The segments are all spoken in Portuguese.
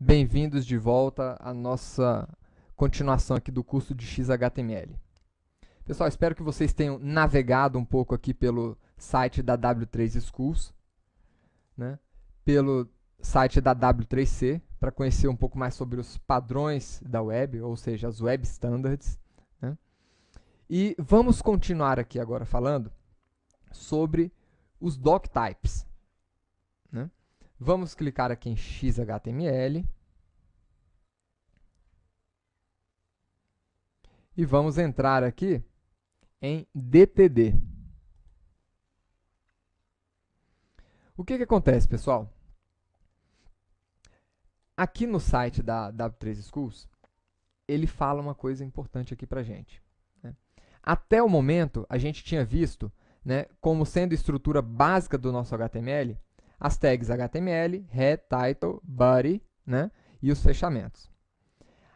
Bem-vindos de volta à nossa continuação aqui do curso de XHTML. Pessoal, espero que vocês tenham navegado um pouco aqui pelo site da W3 Schools, né? Pelo site da W3C, para conhecer um pouco mais sobre os padrões da web, ou seja, as web standards, né? E vamos continuar aqui agora falando sobre os doctypes, né? Vamos clicar aqui em XHTML e vamos entrar aqui em DTD. O que acontece, pessoal? Aqui no site da W3 Schools, ele fala uma coisa importante aqui para a gente, né? Até o momento, a gente tinha visto, né, como sendo estrutura básica do nosso HTML, as tags HTML, head, title, body, né, e os fechamentos.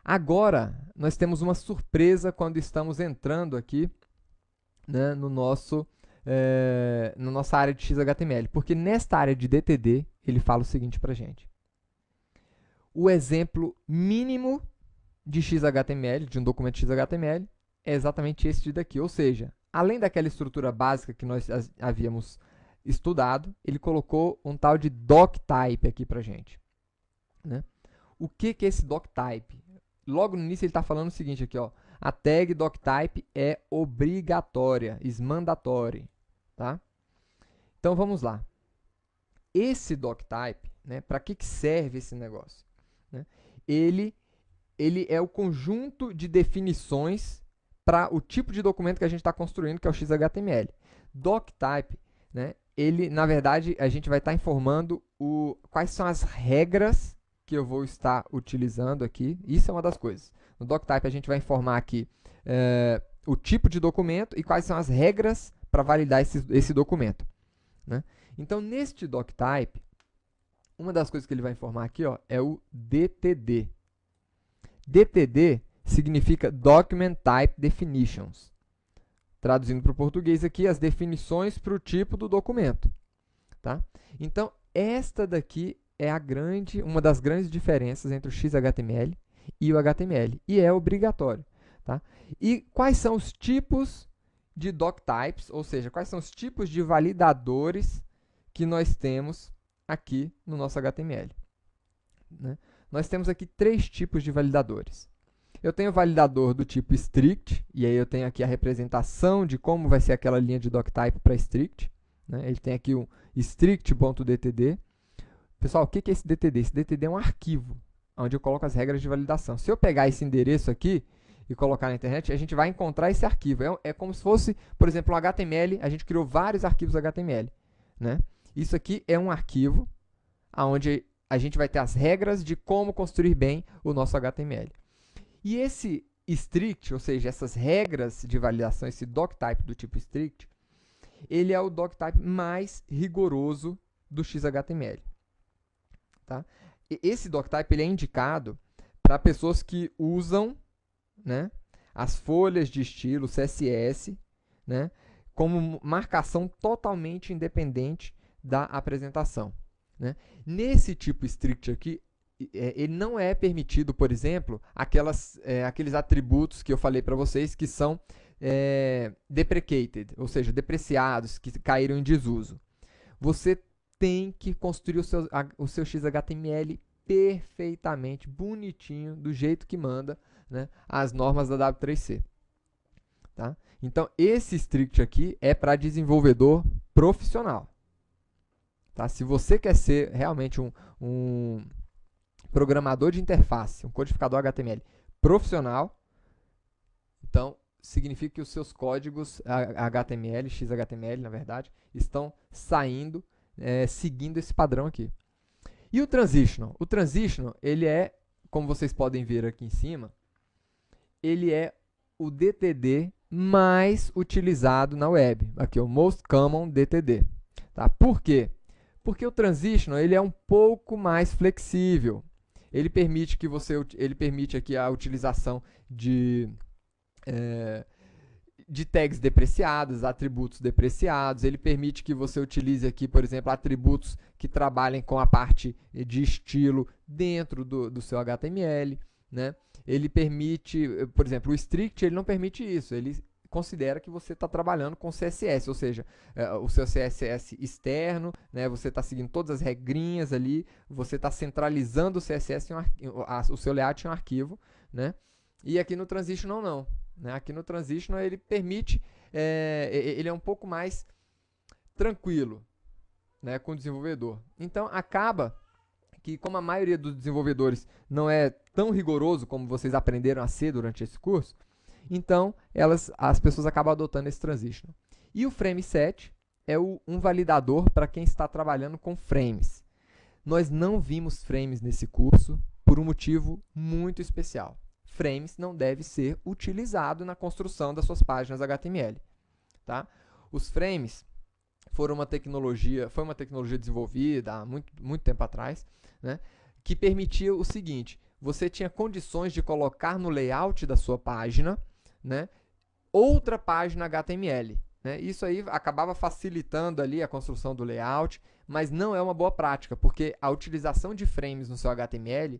Agora, nós temos uma surpresa quando estamos entrando aqui, né, na nossa área de XHTML, porque nesta área de DTD, ele fala o seguinte para a gente. O exemplo mínimo de XHTML, de um documento XHTML, é exatamente esse daqui. Ou seja, além daquela estrutura básica que nós havíamos estudado, ele colocou um tal de doctype aqui para a gente, né? O que é esse doctype? Logo no início ele está falando o seguinte aqui, ó, a tag doctype é obrigatória, is mandatory, tá? Então vamos lá. Esse doctype, né, para que serve esse negócio, né? Ele é o conjunto de definições para o tipo de documento que a gente está construindo, que é o XHTML. Doctype, né, ele, na verdade, a gente vai estar informando quais são as regras que eu vou estar utilizando aqui. Isso é uma das coisas. No doctype, a gente vai informar aqui o tipo de documento e quais são as regras para validar esse documento, né? Então, neste doctype, uma das coisas que ele vai informar aqui, ó, é o DTD. DTD significa Document Type Definitions. Traduzindo para o português aqui, as definições para o tipo do documento, tá? Então, esta daqui é uma das grandes diferenças entre o XHTML e o HTML, e é obrigatório, tá? E quais são os tipos de doctypes, ou seja, quais são os tipos de validadores que nós temos aqui no nosso HTML, né? Nós temos aqui 3 tipos de validadores. Eu tenho o validador do tipo strict, e aí eu tenho aqui a representação de como vai ser aquela linha de doctype para strict, né? Ele tem aqui um strict.dtd. Pessoal, o que é esse DTD? Esse DTD é um arquivo, onde eu coloco as regras de validação. Se eu pegar esse endereço aqui e colocar na internet, a gente vai encontrar esse arquivo. É como se fosse, por exemplo, um HTML, a gente criou vários arquivos HTML, né? Isso aqui é um arquivo onde a gente vai ter as regras de como construir bem o nosso HTML. E esse strict, ou seja, essas regras de validação, esse doctype do tipo strict, ele é o doctype mais rigoroso do XHTML, tá? E esse doctype ele é indicado para pessoas que usam, né, as folhas de estilo CSS, né, como marcação totalmente independente da apresentação, né? Nesse tipo strict aqui, ele não é permitido, por exemplo, aqueles atributos que eu falei para vocês que são deprecated, ou seja, depreciados, que caíram em desuso. Você tem que construir o seu XHTML perfeitamente, bonitinho, do jeito que manda, né, as normas da W3C. Tá? Então, esse strict aqui é para desenvolvedor profissional. Tá? Se você quer ser realmente um programador de interface, um codificador HTML profissional, então significa que os seus códigos HTML, XHTML, na verdade, estão saindo, seguindo esse padrão aqui. E o transitional? O transitional, ele é, como vocês podem ver aqui em cima, ele é o DTD mais utilizado na web. Aqui, o Most Common DTD. Tá? Por quê? Porque o transitional ele é um pouco mais flexível. Ele permite aqui a utilização de tags depreciadas, atributos depreciados. Ele permite que você utilize aqui, por exemplo, atributos que trabalhem com a parte de estilo dentro do seu HTML, né? Ele permite, por exemplo, o strict, ele não permite isso. Ele considera que você está trabalhando com CSS, ou seja, o seu CSS externo, né? Você está seguindo todas as regrinhas ali, você está centralizando o CSS, o seu layout em um arquivo, né? E aqui no Transitional não. Né? Aqui no Transitional ele permite, ele é um pouco mais tranquilo, né, com o desenvolvedor. Então acaba que, como a maioria dos desenvolvedores não é tão rigoroso como vocês aprenderam a ser durante esse curso, então as pessoas acabam adotando esse Transitional. E o Frame Set é um validador para quem está trabalhando com frames. Nós não vimos frames nesse curso por um motivo muito especial. Frames não deve ser utilizado na construção das suas páginas HTML. Tá? Os frames foi uma tecnologia desenvolvida há muito tempo atrás, né, que permitia o seguinte: você tinha condições de colocar no layout da sua página, né, outra página HTML. Né? Isso aí acabava facilitando ali a construção do layout, mas não é uma boa prática, porque a utilização de frames no seu HTML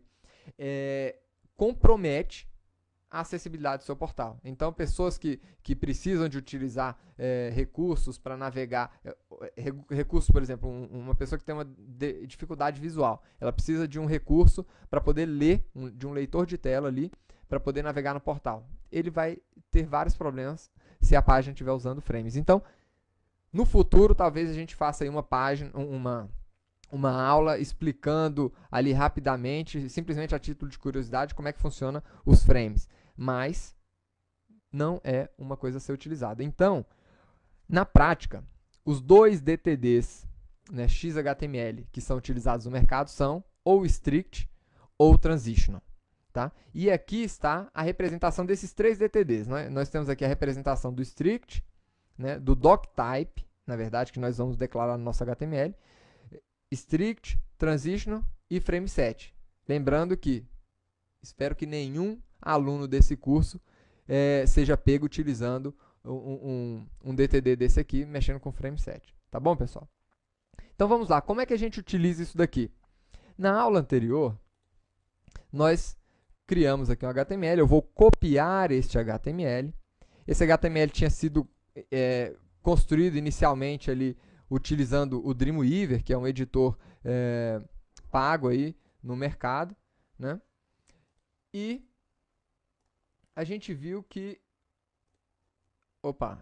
compromete a acessibilidade do seu portal. Então, pessoas que precisam de utilizar recursos para navegar, recursos, por exemplo, uma pessoa que tem uma dificuldade visual, ela precisa de um recurso para poder ler, de um leitor de tela ali, para poder navegar no portal. Ele vai ter vários problemas se a página estiver usando frames. Então, no futuro, talvez a gente faça aí uma aula explicando ali rapidamente, simplesmente a título de curiosidade, como é que funciona os frames. Mas não é uma coisa a ser utilizada. Então, na prática, os dois DTDs, né, XHTML, que são utilizados no mercado são ou strict ou transitional. Tá? E aqui está a representação desses três DTDs. Né? Nós temos aqui a representação do strict, né, do doctype, na verdade, que nós vamos declarar no nosso HTML, strict, transitional e frame set. Lembrando que espero que nenhum aluno desse curso seja pego utilizando um DTD desse aqui, mexendo com frame set. Tá bom, pessoal? Então vamos lá, como é que a gente utiliza isso daqui? Na aula anterior, nós criamos aqui um HTML, eu vou copiar este HTML. Esse HTML tinha sido construído inicialmente ali utilizando o Dreamweaver, que é um editor pago aí no mercado, né? E a gente viu que... Opa!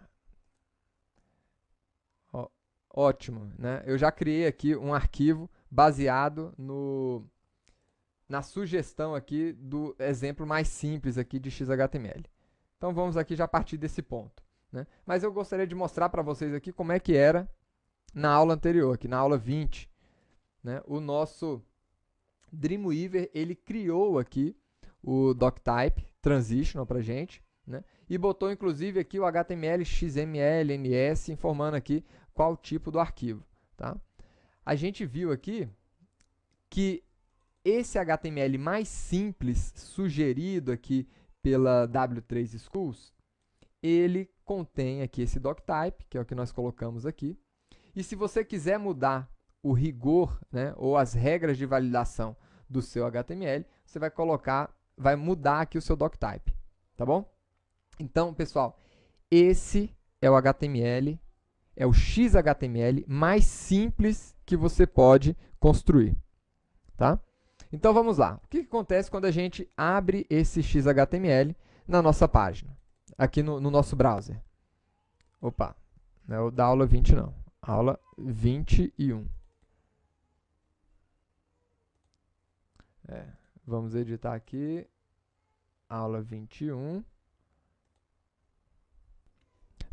Ótimo, né? Eu já criei aqui um arquivo baseado na sugestão aqui do exemplo mais simples aqui de XHTML. Então vamos aqui já partir desse ponto, né? Mas eu gostaria de mostrar para vocês aqui como é que era na aula anterior, aqui na aula 20, né? O nosso Dreamweaver, ele criou aqui o doctype transitional para a gente, né? E botou inclusive aqui o HTML, XML, NS, informando aqui qual o tipo do arquivo. Tá? A gente viu aqui que esse HTML mais simples, sugerido aqui pela W3 Schools, ele contém aqui esse doctype, que é o que nós colocamos aqui. E se você quiser mudar o rigor, né, ou as regras de validação do seu HTML, você vai mudar aqui o seu doctype, tá bom? Então, pessoal, esse é o HTML, é o XHTML mais simples que você pode construir, tá? Então, vamos lá. O que acontece quando a gente abre esse XHTML na nossa página, aqui no nosso browser? Opa, não é o da aula 20 não, aula 21. Vamos editar aqui, aula 21.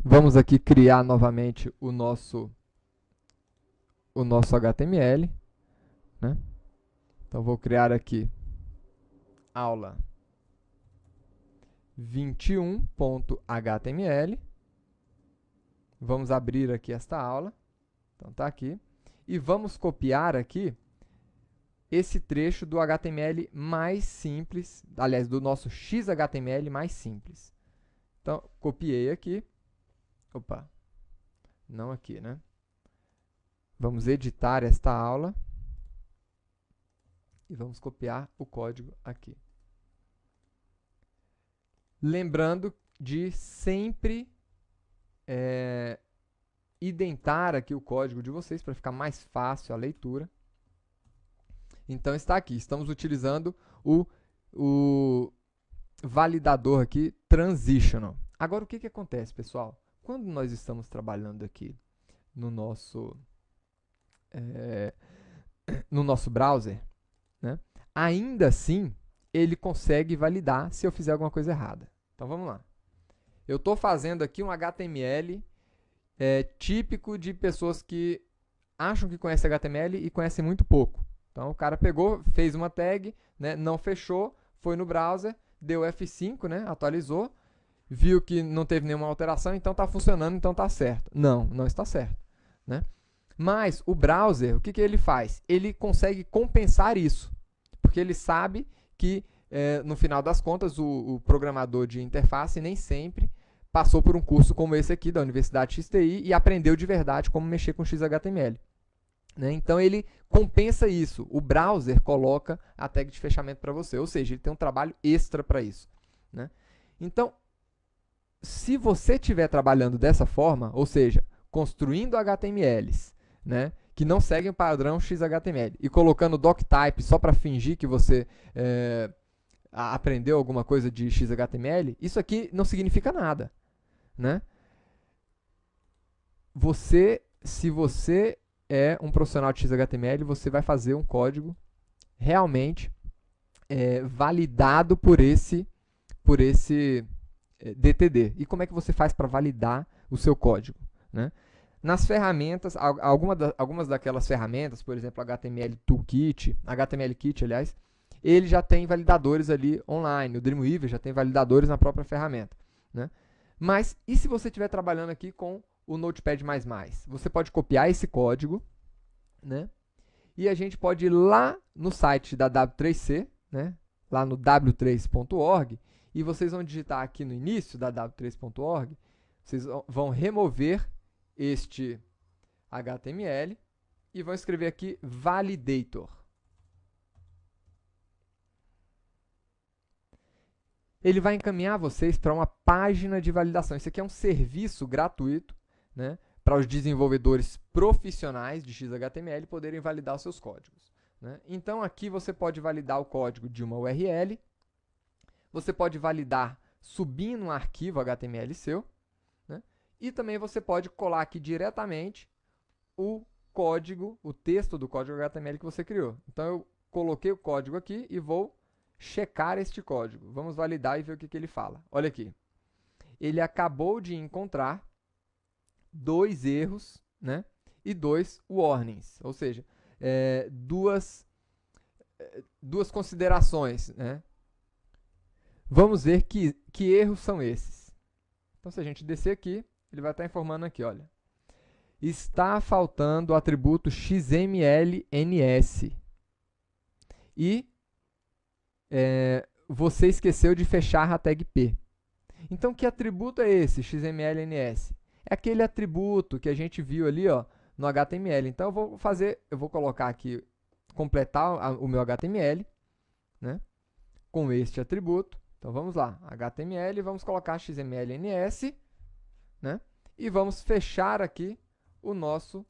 Vamos aqui criar novamente o nosso HTML, né? Então, vou criar aqui aula 21.html. Vamos abrir aqui esta aula. Então, está aqui. E vamos copiar aqui esse trecho do HTML mais simples, aliás, do nosso XHTML mais simples. Então, copiei aqui, Opa, não aqui, né? Vamos editar esta aula e vamos copiar o código aqui. Lembrando de sempre identar aqui o código de vocês para ficar mais fácil a leitura. Então está aqui, estamos utilizando o validador aqui, transitional. Agora o que acontece, pessoal? Quando nós estamos trabalhando aqui no nosso browser, né, ainda assim ele consegue validar se eu fizer alguma coisa errada. Então vamos lá. Eu estou fazendo aqui um HTML típico de pessoas que acham que conhecem HTML e conhecem muito pouco. Então o cara pegou, fez uma tag, né, não fechou, foi no browser, deu F5, né, atualizou, viu que não teve nenhuma alteração, então está funcionando, então está certo. Não, não está certo, né? Mas o browser, o que ele faz? Ele consegue compensar isso, porque ele sabe que, no final das contas, o programador de interface nem sempre passou por um curso como esse aqui da Universidade XTI e aprendeu de verdade como mexer com XHTML. Né? Então ele compensa isso. O browser coloca a tag de fechamento para você, ou seja, ele tem um trabalho extra para isso. Né? Então, se você estiver trabalhando dessa forma, ou seja, construindo HTMLs, né, que não seguem o padrão XHTML e colocando doctype só para fingir que você aprendeu alguma coisa de XHTML, isso aqui não significa nada. Né? Se você é um profissional de XHTML, você vai fazer um código realmente validado por esse DTD. E como é que você faz para validar o seu código? Né? Nas ferramentas, algumas daquelas ferramentas, por exemplo, HTML Toolkit, HTML Kit, aliás, ele já tem validadores ali online. O Dreamweaver já tem validadores na própria ferramenta. Né? Mas, e se você estiver trabalhando aqui com o Notepad++? Você pode copiar esse código, né? E a gente pode ir lá no site da W3C, né? Lá no w3.org, e vocês vão digitar aqui no início da w3.org, vocês vão remover este HTML e vão escrever aqui validator. Ele vai encaminhar vocês para uma página de validação. Isso aqui é um serviço gratuito, né, para os desenvolvedores profissionais de XHTML poderem validar os seus códigos. Né? Então, aqui você pode validar o código de uma URL, você pode validar subindo um arquivo HTML seu, né? E também você pode colar aqui diretamente o código, o texto do código HTML que você criou. Então, eu coloquei o código aqui e vou checar este código. Vamos validar e ver o que ele fala. Olha aqui. Ele acabou de encontrar 2 erros, né, e 2 warnings, ou seja, duas considerações. Né? Vamos ver que erros são esses. Então, se a gente descer aqui, ele vai estar informando aqui, olha. Está faltando o atributo XMLNS. E você esqueceu de fechar a tag P. Então, que atributo é esse, XMLNS? É aquele atributo que a gente viu ali, ó, no HTML. Então, eu vou colocar aqui, completar o meu HTML, né, com este atributo. Então, vamos lá, HTML, vamos colocar XMLNS, né, e vamos fechar aqui o nosso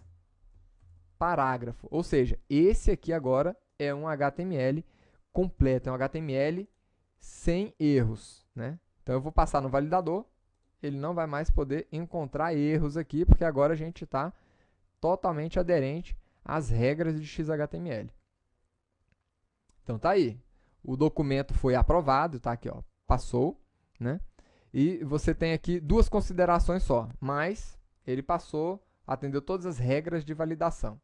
parágrafo. Ou seja, esse aqui agora é um HTML completo, é um HTML sem erros, né? Então eu vou passar no validador, ele não vai mais poder encontrar erros aqui, porque agora a gente está totalmente aderente às regras de XHTML. Então tá aí, o documento foi aprovado, tá aqui, ó, passou, né? E você tem aqui 2 considerações só, mas ele passou, atendeu todas as regras de validação.